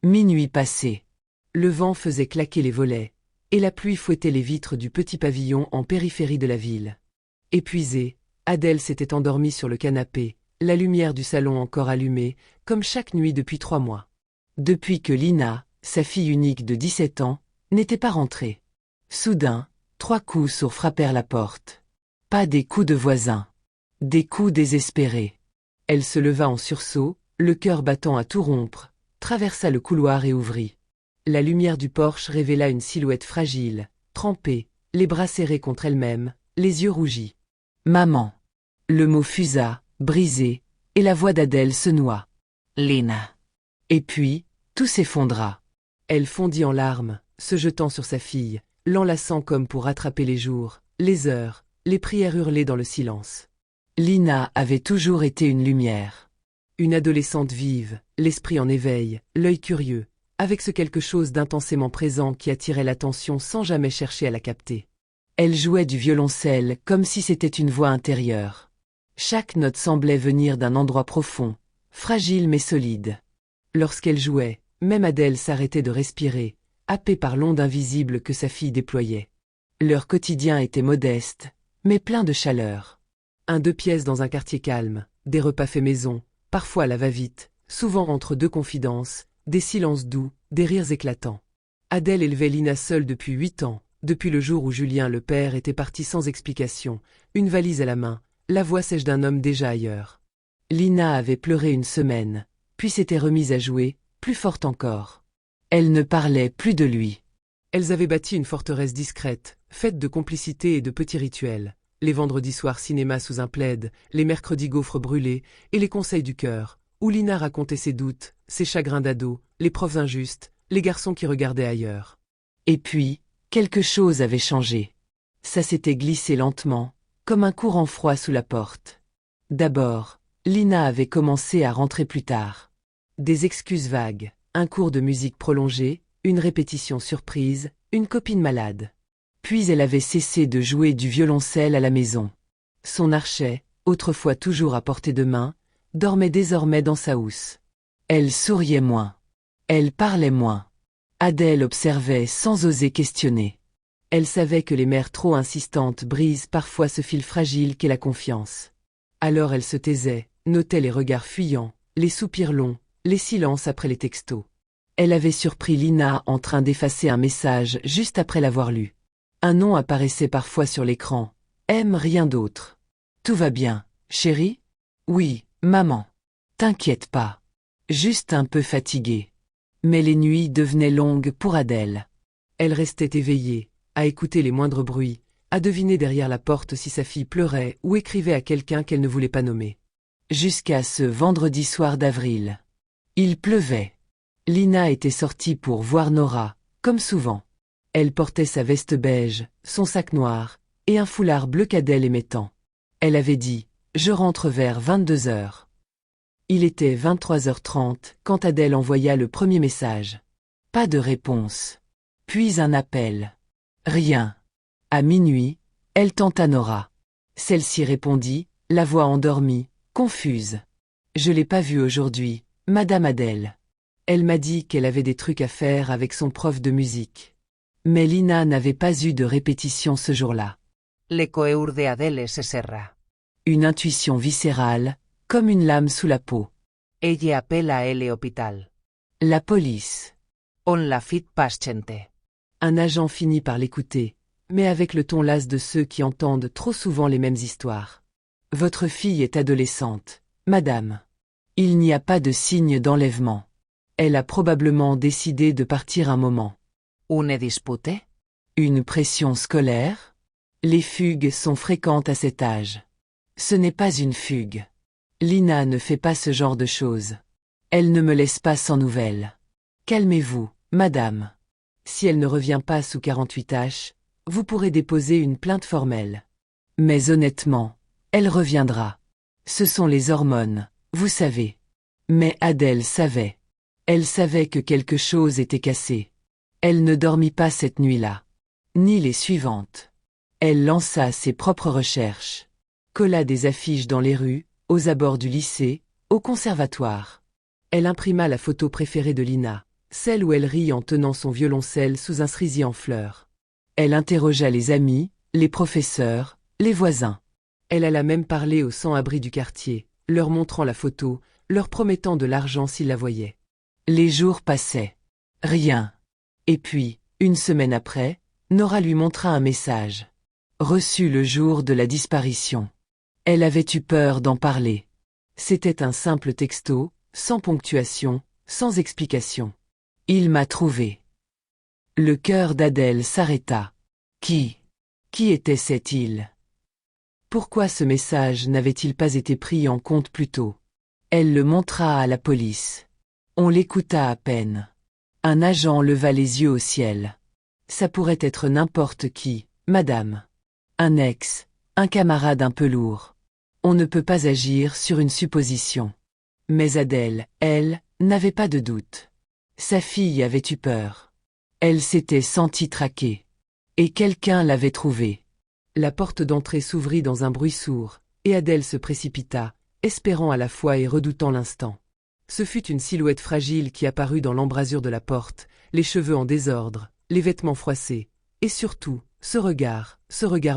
Minuit passé. Le vent faisait claquer les volets, et la pluie fouettait les vitres du petit pavillon en périphérie de la ville. Épuisée, Adèle s'était endormie sur le canapé, la lumière du salon encore allumée, comme chaque nuit depuis 3 mois. Depuis que Lina, sa fille unique de 17 ans, n'était pas rentrée. Soudain, 3 coups sourds frappèrent la porte. Pas des coups de voisins. Des coups désespérés. Elle se leva en sursaut, le cœur battant à tout rompre, traversa le couloir et ouvrit. La lumière du porche révéla une silhouette fragile, trempée, les bras serrés contre elle-même, les yeux rougis. « Maman !» Le mot fusa, brisé, et la voix d'Adèle se noua. « Lina !» Et puis, tout s'effondra. Elle fondit en larmes, se jetant sur sa fille, l'enlaçant comme pour rattraper les jours, les heures, les prières hurlées dans le silence. Lina avait toujours été une lumière. Une adolescente vive, l'esprit en éveil, l'œil curieux, avec ce quelque chose d'intensément présent qui attirait l'attention sans jamais chercher à la capter. Elle jouait du violoncelle comme si c'était une voix intérieure. Chaque note semblait venir d'un endroit profond, fragile mais solide. Lorsqu'elle jouait, même Adèle s'arrêtait de respirer, happée par l'onde invisible que sa fille déployait. Leur quotidien était modeste, mais plein de chaleur. 1-2 pièces dans un quartier calme, des repas faits maison, parfois à la va-vite, souvent entre 2 confidences, des silences doux, des rires éclatants. Adèle élevait Lina seule depuis 8 ans, depuis le jour où Julien le père était parti sans explication, une valise à la main, la voix sèche d'un homme déjà ailleurs. Lina avait pleuré une semaine, puis s'était remise à jouer, plus forte encore. Elle ne parlait plus de lui. Elles avaient bâti une forteresse discrète, faite de complicité et de petits rituels. Les vendredis soirs cinéma sous un plaid, les mercredis gaufres brûlés, et les conseils du cœur, où Lina racontait ses doutes, ses chagrins d'ado, les profs injustes, les garçons qui regardaient ailleurs. Et puis, quelque chose avait changé. Ça s'était glissé lentement, comme un courant froid sous la porte. D'abord, Lina avait commencé à rentrer plus tard. Des excuses vagues, un cours de musique prolongé, une répétition surprise, une copine malade. Puis elle avait cessé de jouer du violoncelle à la maison. Son archet, autrefois toujours à portée de main, dormait désormais dans sa housse. Elle souriait moins. Elle parlait moins. Adèle observait sans oser questionner. Elle savait que les mères trop insistantes brisent parfois ce fil fragile qu'est la confiance. Alors elle se taisait, notait les regards fuyants, les soupirs longs, les silences après les textos. Elle avait surpris Lina en train d'effacer un message juste après l'avoir lu. Un nom apparaissait parfois sur l'écran. Aime rien d'autre. Tout va bien, chérie? Oui, maman. T'inquiète pas. Juste un peu fatiguée. Mais les nuits devenaient longues pour Adèle. Elle restait éveillée, à écouter les moindres bruits, à deviner derrière la porte si sa fille pleurait ou écrivait à quelqu'un qu'elle ne voulait pas nommer. Jusqu'à ce vendredi soir d'avril. Il pleuvait. Lina était sortie pour voir Nora, comme souvent. Elle portait sa veste beige, son sac noir, et un foulard bleu qu'Adèle aimait tant. Elle avait dit « Je rentre vers 22h ». Il était 23h30 quand Adèle envoya le premier message. Pas de réponse. Puis un appel. Rien. À minuit, elle tenta Nora. Celle-ci répondit, la voix endormie, confuse. « Je l'ai pas vue aujourd'hui, Madame Adèle. Elle m'a dit qu'elle avait des trucs à faire avec son prof de musique. » Mais Lina n'avait pas eu de répétition ce jour-là. Le cœur de Adèle se serra. Une intuition viscérale, comme une lame sous la peau. Ella appela a l'hôpital. La police. On la fit patiente. Un agent finit par l'écouter, mais avec le ton las de ceux qui entendent trop souvent les mêmes histoires. Votre fille est adolescente, madame. Il n'y a pas de signe d'enlèvement. Elle a probablement décidé de partir un moment. Une dispute? Une pression scolaire? Les fugues sont fréquentes à cet âge. Ce n'est pas une fugue. Lina ne fait pas ce genre de choses. Elle ne me laisse pas sans nouvelles. Calmez-vous, madame. Si elle ne revient pas sous 48h, vous pourrez déposer une plainte formelle. Mais honnêtement, elle reviendra. Ce sont les hormones, vous savez. Mais Adèle savait. Elle savait que quelque chose était cassé. Elle ne dormit pas cette nuit-là. Ni les suivantes. Elle lança ses propres recherches. Colla des affiches dans les rues, aux abords du lycée, au conservatoire. Elle imprima la photo préférée de Lina, celle où elle rit en tenant son violoncelle sous un cerisier en fleurs. Elle interrogea les amis, les professeurs, les voisins. Elle alla même parler aux sans-abri du quartier, leur montrant la photo, leur promettant de l'argent s'ils la voyaient. Les jours passaient. Rien. Et puis, une semaine après, Nora lui montra un message. Reçu le jour de la disparition. Elle avait eu peur d'en parler. C'était un simple texto, sans ponctuation, sans explication. Il m'a trouvé. Le cœur d'Adèle s'arrêta. Qui était cette île? Pourquoi ce message n'avait-il pas été pris en compte plus tôt? Elle le montra à la police. On l'écouta à peine. Un agent leva les yeux au ciel. Ça pourrait être n'importe qui, madame. Un ex, un camarade un peu lourd. On ne peut pas agir sur une supposition. Mais Adèle, elle, n'avait pas de doute. Sa fille avait eu peur. Elle s'était sentie traquée. Et quelqu'un l'avait trouvée. La porte d'entrée s'ouvrit dans un bruit sourd, et Adèle se précipita, espérant à la fois et redoutant l'instant. Ce fut une silhouette fragile qui apparut dans l'embrasure de la porte, les cheveux en désordre, les vêtements froissés, et surtout, ce regard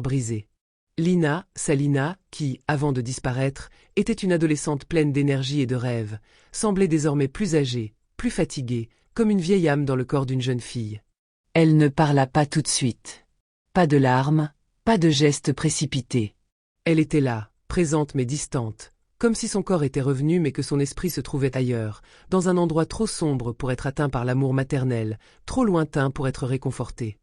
brisé. Lina, sa Lina, qui, avant de disparaître, était une adolescente pleine d'énergie et de rêves, semblait désormais plus âgée, plus fatiguée, comme une vieille âme dans le corps d'une jeune fille. Elle ne parla pas tout de suite. Pas de larmes, pas de gestes précipités. Elle était là, présente mais distante, comme si son corps était revenu mais que son esprit se trouvait ailleurs, dans un endroit trop sombre pour être atteint par l'amour maternel, trop lointain pour être réconforté.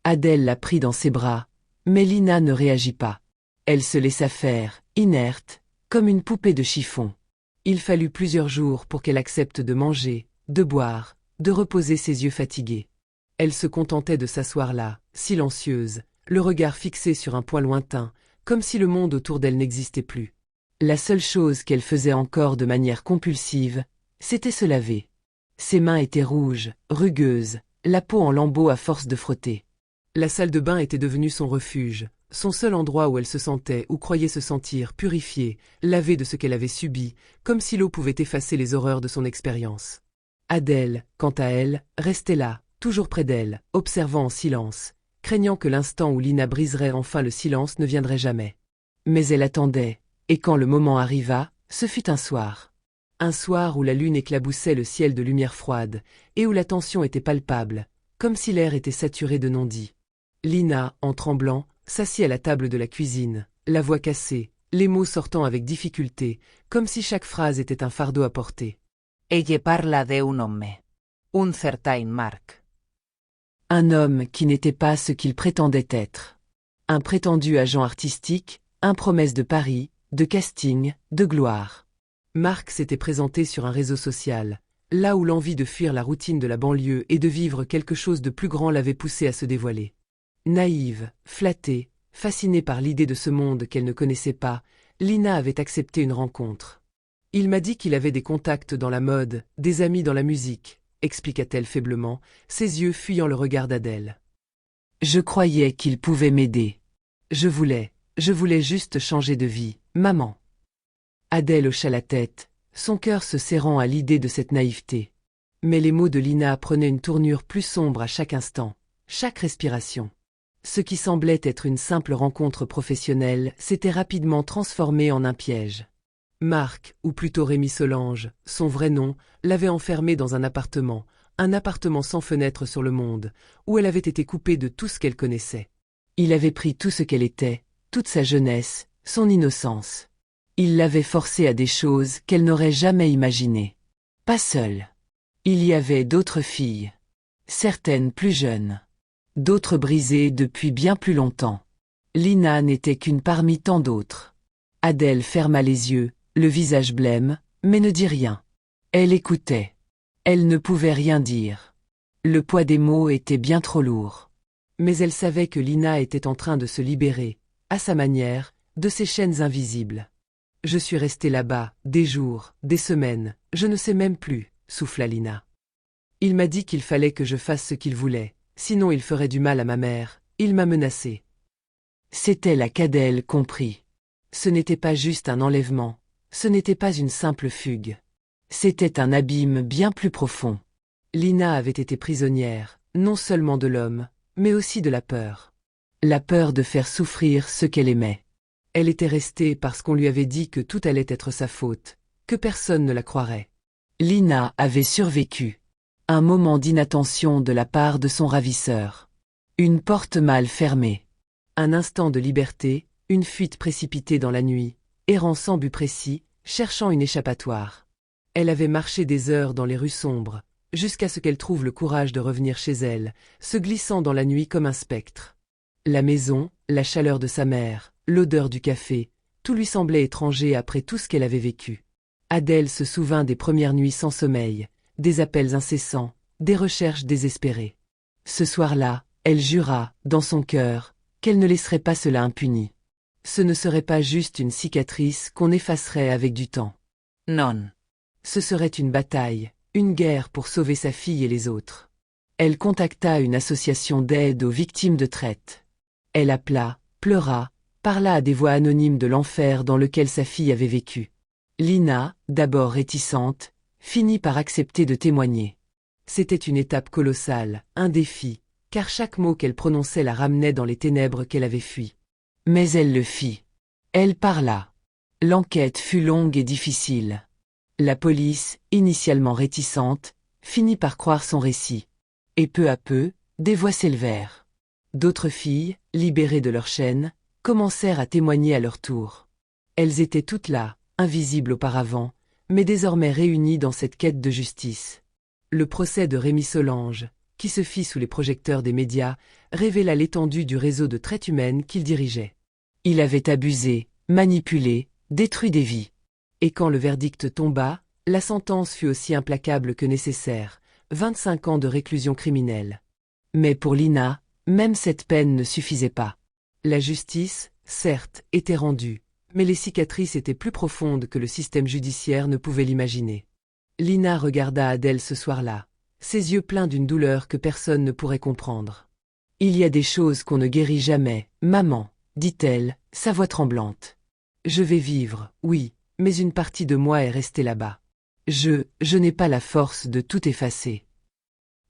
Adèle la prit dans ses bras, mais Lina ne réagit pas. Elle se laissa faire, inerte, comme une poupée de chiffon. Il fallut plusieurs jours pour qu'elle accepte de manger, de boire, de reposer ses yeux fatigués. Elle se contentait de s'asseoir là, silencieuse, le regard fixé sur un point lointain, comme si le monde autour d'elle n'existait plus. La seule chose qu'elle faisait encore de manière compulsive, c'était se laver. Ses mains étaient rouges, rugueuses, la peau en lambeaux à force de frotter. La salle de bain était devenue son refuge, son seul endroit où elle se sentait ou croyait se sentir purifiée, lavée de ce qu'elle avait subi, comme si l'eau pouvait effacer les horreurs de son expérience. Adèle, quant à elle, restait là, toujours près d'elle, observant en silence, craignant que l'instant où Lina briserait enfin le silence ne viendrait jamais. Mais elle attendait, et quand le moment arriva, ce fut un soir. Un soir où la lune éclaboussait le ciel de lumière froide, et où la tension était palpable, comme si l'air était saturé de non-dits. Lina, en tremblant, s'assit à la table de la cuisine, la voix cassée, les mots sortant avec difficulté, comme si chaque phrase était un fardeau à porter. Ella parla de un homme. Un certain Marc. Un homme qui n'était pas ce qu'il prétendait être. Un prétendu agent artistique, un promesse de Paris, de casting, de gloire. Marc s'était présenté sur un réseau social, là où l'envie de fuir la routine de la banlieue et de vivre quelque chose de plus grand l'avait poussé à se dévoiler. Naïve, flattée, fascinée par l'idée de ce monde qu'elle ne connaissait pas, Lina avait accepté une rencontre. Il m'a dit qu'il avait des contacts dans la mode, des amis dans la musique, expliqua-t-elle faiblement, ses yeux fuyant le regard d'Adèle. Je croyais qu'il pouvait m'aider. Je voulais juste changer de vie, maman. Adèle hocha la tête, son cœur se serrant à l'idée de cette naïveté. Mais les mots de Lina prenaient une tournure plus sombre à chaque instant, chaque respiration. Ce qui semblait être une simple rencontre professionnelle s'était rapidement transformé en un piège. Marc, ou plutôt Rémi Solange, son vrai nom, l'avait enfermée dans un appartement sans fenêtre sur le monde, où elle avait été coupée de tout ce qu'elle connaissait. Il avait pris tout ce qu'elle était, toute sa jeunesse, son innocence. Il l'avait forcée à des choses qu'elle n'aurait jamais imaginées. Pas seule. Il y avait d'autres filles. Certaines plus jeunes. D'autres brisées depuis bien plus longtemps. Lina n'était qu'une parmi tant d'autres. Adèle ferma les yeux, le visage blême, mais ne dit rien. Elle écoutait. Elle ne pouvait rien dire. Le poids des mots était bien trop lourd. Mais elle savait que Lina était en train de se libérer, à sa manière, de ces chaînes invisibles. Je suis restée là-bas, des jours, des semaines, je ne sais même plus, souffla Lina. Il m'a dit qu'il fallait que je fasse ce qu'il voulait, sinon il ferait du mal à ma mère, il m'a menacée. C'était là qu'Adèle comprit. Ce n'était pas juste un enlèvement, ce n'était pas une simple fugue. C'était un abîme bien plus profond. Lina avait été prisonnière, non seulement de l'homme, mais aussi de la peur. La peur de faire souffrir ceux qu'elle aimait. Elle était restée parce qu'on lui avait dit que tout allait être sa faute, que personne ne la croirait. Lina avait survécu. Un moment d'inattention de la part de son ravisseur. Une porte mal fermée. Un instant de liberté, une fuite précipitée dans la nuit, errant sans but précis, cherchant une échappatoire. Elle avait marché des heures dans les rues sombres, jusqu'à ce qu'elle trouve le courage de revenir chez elle, se glissant dans la nuit comme un spectre. La maison, la chaleur de sa mère, l'odeur du café, tout lui semblait étranger après tout ce qu'elle avait vécu. Adèle se souvint des premières nuits sans sommeil, des appels incessants, des recherches désespérées. Ce soir-là, elle jura, dans son cœur, qu'elle ne laisserait pas cela impuni. Ce ne serait pas juste une cicatrice qu'on effacerait avec du temps. Non. Ce serait une bataille, une guerre pour sauver sa fille et les autres. Elle contacta une association d'aide aux victimes de traite. Elle appela, pleura, parla à des voix anonymes de l'enfer dans lequel sa fille avait vécu. Lina, d'abord réticente, finit par accepter de témoigner. C'était une étape colossale, un défi, car chaque mot qu'elle prononçait la ramenait dans les ténèbres qu'elle avait fuies. Mais elle le fit. Elle parla. L'enquête fut longue et difficile. La police, initialement réticente, finit par croire son récit. Et peu à peu, des voix s'élevèrent. D'autres filles, libérées de leur chaîne, commencèrent à témoigner à leur tour. Elles étaient toutes là, invisibles auparavant, mais désormais réunies dans cette quête de justice. Le procès de Rémi Solange, qui se fit sous les projecteurs des médias, révéla l'étendue du réseau de traite humaine qu'il dirigeait. Il avait abusé, manipulé, détruit des vies. Et quand le verdict tomba, la sentence fut aussi implacable que nécessaire, 25 ans de réclusion criminelle. Mais pour Lina, même cette peine ne suffisait pas. La justice, certes, était rendue, mais les cicatrices étaient plus profondes que le système judiciaire ne pouvait l'imaginer. Lina regarda Adèle ce soir-là, ses yeux pleins d'une douleur que personne ne pourrait comprendre. « Il y a des choses qu'on ne guérit jamais, maman, » dit-elle, sa voix tremblante. « Je vais vivre, oui, mais une partie de moi est restée là-bas. Je n'ai pas la force de tout effacer. »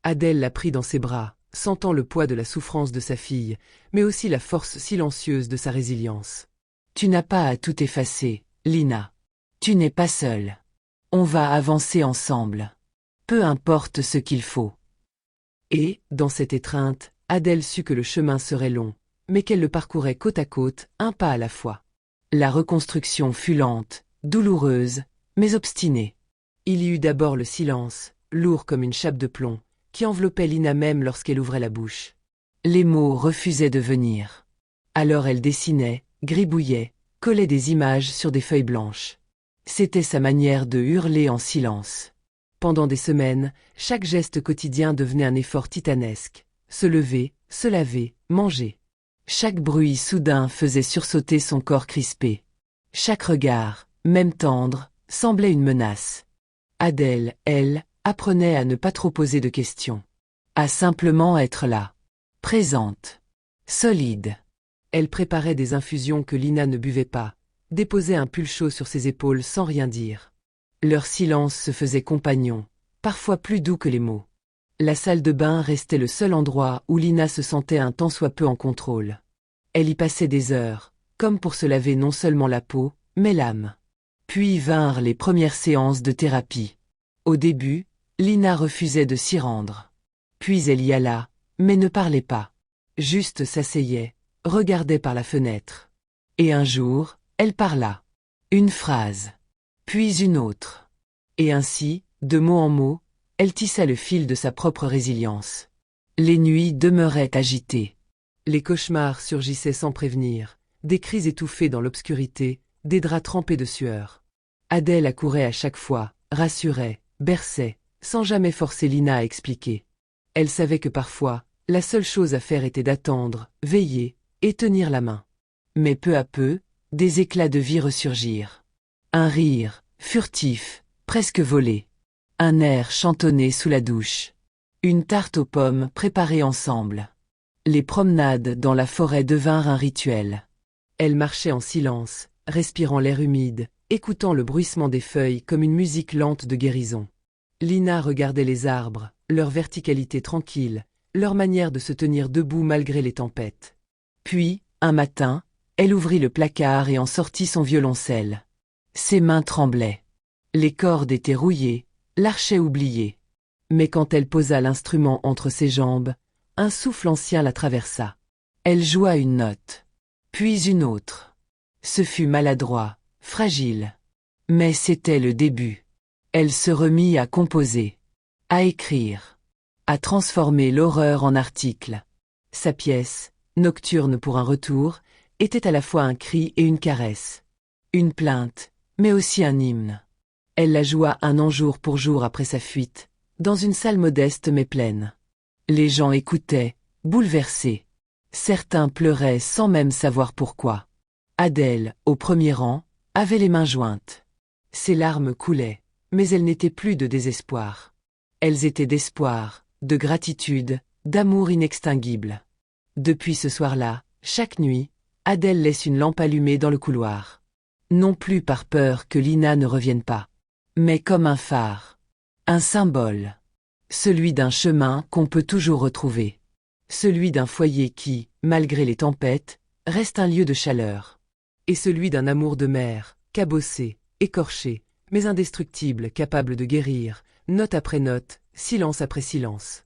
Adèle la prit dans ses bras, sentant le poids de la souffrance de sa fille, mais aussi la force silencieuse de sa résilience. « Tu n'as pas à tout effacer, Lina. Tu n'es pas seule. On va avancer ensemble. Peu importe ce qu'il faut. » Et, dans cette étreinte, Adèle sut que le chemin serait long, mais qu'elle le parcourait côte à côte, un pas à la fois. La reconstruction fut lente, douloureuse, mais obstinée. Il y eut d'abord le silence, lourd comme une chape de plomb, qui enveloppait Lina même lorsqu'elle ouvrait la bouche. Les mots refusaient de venir. Alors elle dessinait, gribouillait, collait des images sur des feuilles blanches. C'était sa manière de hurler en silence. Pendant des semaines, chaque geste quotidien devenait un effort titanesque. Se lever, se laver, manger. Chaque bruit soudain faisait sursauter son corps crispé. Chaque regard, même tendre, semblait une menace. Adèle, elle, apprenait à ne pas trop poser de questions. À simplement être là. Présente. Solide. Elle préparait des infusions que Lina ne buvait pas, déposait un pull chaud sur ses épaules sans rien dire. Leur silence se faisait compagnon, parfois plus doux que les mots. La salle de bain restait le seul endroit où Lina se sentait un tant soit peu en contrôle. Elle y passait des heures, comme pour se laver non seulement la peau, mais l'âme. Puis vinrent les premières séances de thérapie. Au début, Lina refusait de s'y rendre. Puis elle y alla, mais ne parlait pas. Juste s'asseyait, regardait par la fenêtre. Et un jour, elle parla. Une phrase. Puis une autre. Et ainsi, de mot en mot, elle tissa le fil de sa propre résilience. Les nuits demeuraient agitées. Les cauchemars surgissaient sans prévenir, des cris étouffés dans l'obscurité, des draps trempés de sueur. Adèle accourait à chaque fois, rassurait, berçait, sans jamais forcer Lina à expliquer. Elle savait que parfois, la seule chose à faire était d'attendre, veiller, et tenir la main. Mais peu à peu, des éclats de vie ressurgirent. Un rire, furtif, presque volé. Un air chantonné sous la douche. Une tarte aux pommes préparée ensemble. Les promenades dans la forêt devinrent un rituel. Elle marchait en silence, respirant l'air humide, écoutant le bruissement des feuilles comme une musique lente de guérison. Lina regardait les arbres, leur verticalité tranquille, leur manière de se tenir debout malgré les tempêtes. Puis, un matin, elle ouvrit le placard et en sortit son violoncelle. Ses mains tremblaient. Les cordes étaient rouillées, l'archet oublié. Mais quand elle posa l'instrument entre ses jambes, un souffle ancien la traversa. Elle joua une note, puis une autre. Ce fut maladroit, fragile. Mais c'était le début. Elle se remit à composer, à écrire, à transformer l'horreur en article. Sa pièce, Nocturne pour un retour, était à la fois un cri et une caresse. Une plainte, mais aussi un hymne. Elle la joua un an jour pour jour après sa fuite, dans une salle modeste mais pleine. Les gens écoutaient, bouleversés. Certains pleuraient sans même savoir pourquoi. Adèle, au premier rang, avait les mains jointes. Ses larmes coulaient, mais elles n'étaient plus de désespoir. Elles étaient d'espoir, de gratitude, d'amour inextinguible. Depuis ce soir-là, chaque nuit, Adèle laisse une lampe allumée dans le couloir. Non plus par peur que Lina ne revienne pas, mais comme un phare. Un symbole. Celui d'un chemin qu'on peut toujours retrouver. Celui d'un foyer qui, malgré les tempêtes, reste un lieu de chaleur. Et celui d'un amour de mère, cabossé, écorché, mais indestructible, capable de guérir, note après note, silence après silence.